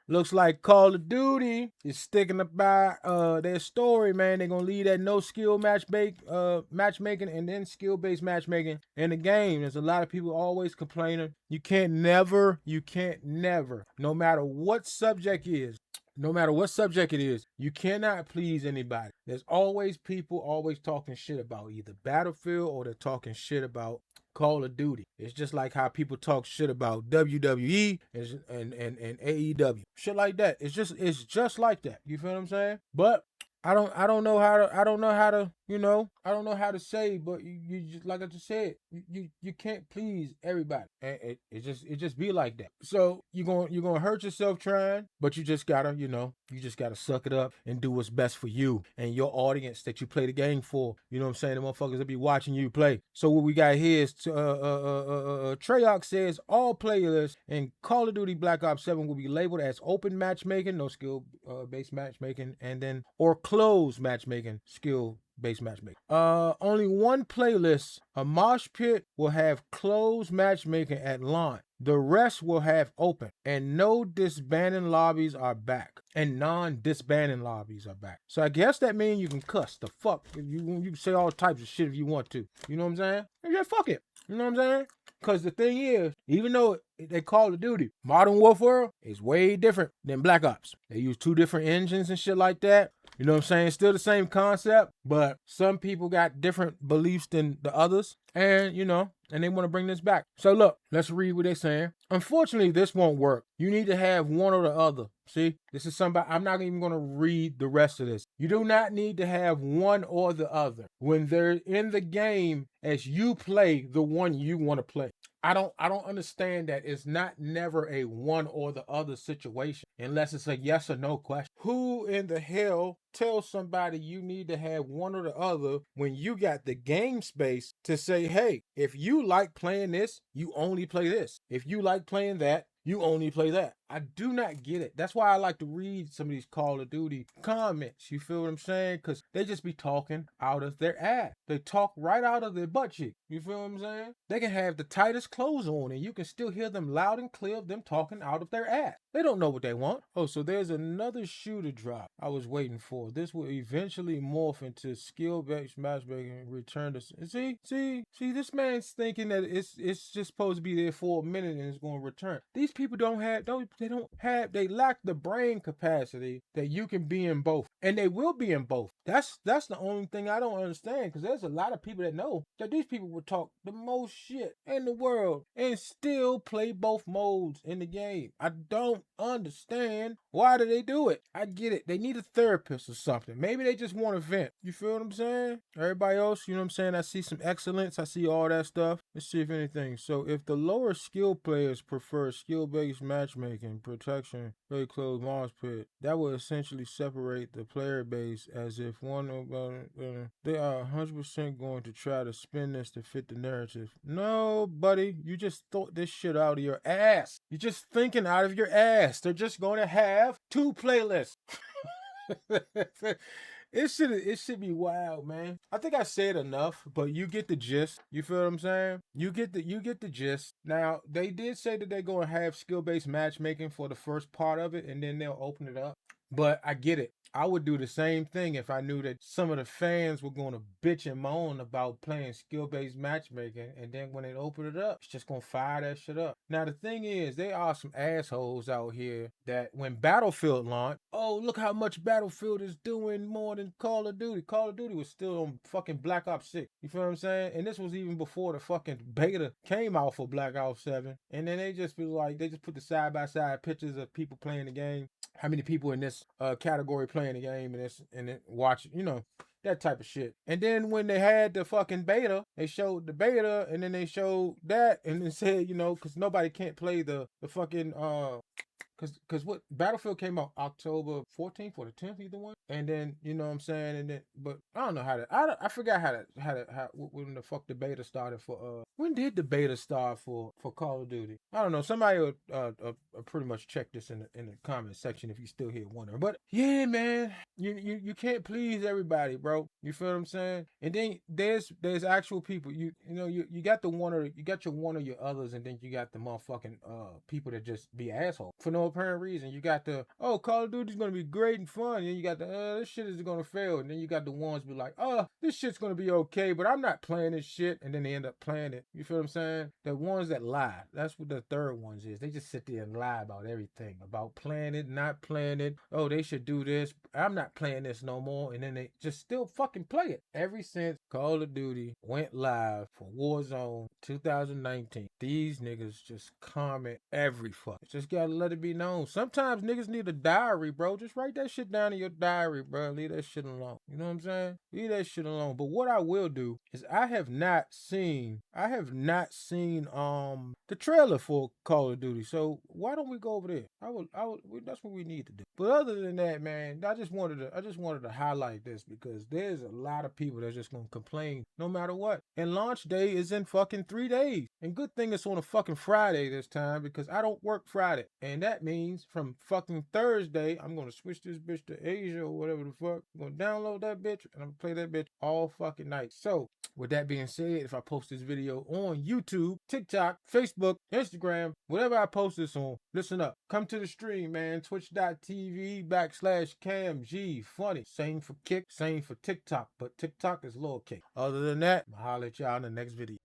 Looks like Call of Duty is sticking by their story, man. They're gonna leave that no skill matchmaking and then skill based matchmaking in the game. There's a lot of people always complaining. You can't never, no matter what subject is, no matter what subject it is, you cannot please anybody. There's always people always talking shit about either Battlefield or they're talking shit about Call of Duty. It's just like how people talk shit about WWE and AEW. Shit like that. It's just like that. You feel what I'm saying? But I don't know how to I don't know how to say, but you just like I just said, you can't please everybody. And it just be like that. So you're gonna hurt yourself trying, but you just gotta, you just gotta suck it up and do what's best for you and your audience that you play the game for. You know what I'm saying? The motherfuckers that be watching you play. So what we got here is Treyarch says all playlists in Call of Duty Black Ops 7 will be labeled as open matchmaking, no skill based matchmaking, and then or closed matchmaking, skill based matchmaking. Only one playlist, a mosh pit, will have closed matchmaking at launch. The rest will have open, and no disbanding lobbies are back. And non-disbanding lobbies are back. So I guess that means you can cuss the fuck. You can say all types of shit if you want to. You know what I'm saying? Yeah, fuck it. You know what I'm saying? Because the thing is, even though they Call of Duty, Modern Warfare is way different than Black Ops. They use two different engines and shit like that. You know what I'm saying? Still the same concept, but some people got different beliefs than the others. And, and they want to bring this back. So look, let's read what they're saying. Unfortunately, this won't work. You need to have one or the other. See, this is somebody, I'm not even going to read the rest of this. You do not need to have one or the other when they're in the game as you play the one you want to play. I don't understand that. It's not never a one or the other situation unless it's a yes or no question. Who in the hell tells somebody you need to have one or the other when you got the game space to say, hey, if you like playing this, you only play this. If you like playing that, you only play that. I do not get it. That's why I like to read some of these Call of Duty comments. You feel what I'm saying? Because they just be talking out of their ass. They talk right out of their butt cheek. You feel what I'm saying? They can have the tightest clothes on and you can still hear them loud and clear of them talking out of their ass. They don't know what they want. Oh, so there's another shoe to drop I was waiting for. This will eventually morph into skill-based matchmaking and return to... See, this man's thinking that it's just supposed to be there for a minute and it's going to return. These people they lack the brain capacity that you can be in both. And they will be in both. That's the only thing I don't understand, because there's a lot of people that know that these people will talk the most shit in the world and still play both modes in the game. I don't understand why do they do it. I get it. They need a therapist or something. Maybe they just want to vent. You feel what I'm saying? Everybody else, you know what I'm saying? I see some excellence. I see all that stuff. Let's see if anything. So if the lower skill players prefer skill-based matchmaking, protection, very closed mosh pit, that will essentially separate the player base, as if one of they are 100% going to try to spin this to fit the narrative. No, buddy, you just thought this shit out of your ass. You're just thinking out of your ass. They're just going to have two playlists. It should be wild, man. I think I said enough, but you get the gist. You feel what I'm saying? You get the gist. Now, they did say that they're going to have skill-based matchmaking for the first part of it, and then they'll open it up. But I get it. I would do the same thing if I knew that some of the fans were going to bitch and moan about playing skill-based matchmaking, and then when they open it up, it's just going to fire that shit up. Now, the thing is, there are some assholes out here that when Battlefield launched, oh, look how much Battlefield is doing more than Call of Duty. Call of Duty was still on fucking Black Ops 6. You feel what I'm saying? And this was even before the fucking beta came out for Black Ops 7. And then they just put the side-by-side pictures of people playing the game. How many people in this category playing the game and then watch, that type of shit. And then when they had the fucking beta, they showed the beta and then they showed that and then said, because nobody can't play the fucking Cause what Battlefield came out October 14th or the 10th, either one. And then you know what I'm saying, and then but I don't know how to I forgot how when the fuck the beta started for when did the beta start for Call of Duty? I don't know. Somebody will pretty much check this in the comment section if you still here wondering. But yeah, man, you can't please everybody, bro. You feel what I'm saying? And then there's actual people. You got your one or your others, and then you got the motherfucking people that just be assholes for no no apparent reason. You got the, oh, Call of Duty's gonna be great and fun. And then you got the, this shit is gonna fail. And then you got the ones be like, oh, this shit's gonna be okay, but I'm not playing this shit. And then they end up playing it. You feel what I'm saying? The ones that lie. That's what the third ones is. They just sit there and lie about everything. About playing it, not playing it. Oh, they should do this. I'm not playing this no more. And then they just still fucking play it. Ever since Call of Duty went live for Warzone 2019, these niggas just comment every fuck. Just gotta let it be known. Sometimes niggas need a diary, bro. Just write that shit down in your diary, bro. Leave that shit alone. You know what I'm saying? Leave that shit alone. But what I will do is I have not seen the trailer for Call of Duty. So why don't we go over there? That's what we need to do. But other than that, man, I just wanted to highlight this because there's a lot of people that's just gonna complain no matter what. And launch day is in fucking 3 days. And good thing it's on a fucking Friday this time because I don't work Friday. And that means from fucking Thursday, I'm gonna switch this bitch to Asia or whatever the fuck. I'm gonna download that bitch and I'm gonna play that bitch all fucking night. So with that being said, if I post this video on YouTube, TikTok, Facebook, Instagram, whatever I post this on, listen up. Come to the stream, man. Twitch.tv/CamGFunny. Same for Kick, same for TikTok, but TikTok is lowercase. Other than that, I'll holler at y'all in the next video.